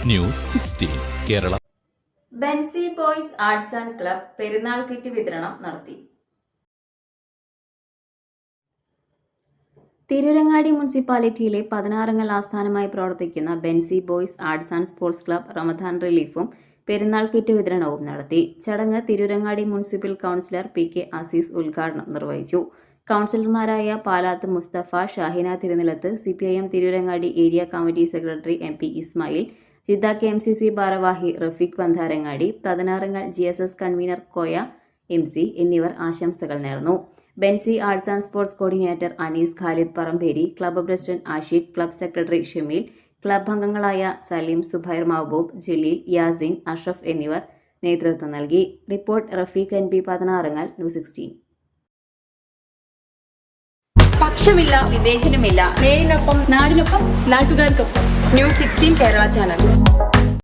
News 16 Kerala. Benzy boys arts and club Perunnal kit വിതരണം നടത്തി. തിരൂരങ്ങാടി മുനിസിപ്പാലിറ്റിയിലെ 16 ആസ്ഥാനമായി പ്രവർത്തിക്കുന്ന Benzy boys arts and sports club Ramadan റിലീഫും പെരുന്നാൾ കിറ്റ് വിതരണവും നടത്തി. ചടങ്ങ് Tirurangadi municipal councillor PK Azeez ഉദ്ഘാടനം നിർവഹിച്ചു. കൗൺസിലർമാരായ Palath Musthafa, Shahina Thirunilath, CPIM Tirurangadi area committee secretary MP Ismail, Jeddah KMCC ഭാരവാഹി Rafeeq Pantharangadi, 16 GSS convener Koya MC എന്നിവർ ആശംസകൾ നേർന്നു. Benzy arts and sports coordinator Anees Khalid Paramberi, club president Ashiq, club secretary Shameel, club അംഗങ്ങളായ സലീം, സുബൈർ, മഹബൂബ്, ജലീൽ, യാസിൻ, അഷ്റഫ് എന്നിവർ നേതൃത്വം നൽകി. Report Rafeeq NP 16 news 16. പക്ഷമില്ല, വിവേചനമില്ല. നേരിനൊപ്പം, നാടിനൊപ്പം, നാട്ടുകാർക്കൊപ്പം. News 16 Kerala channel.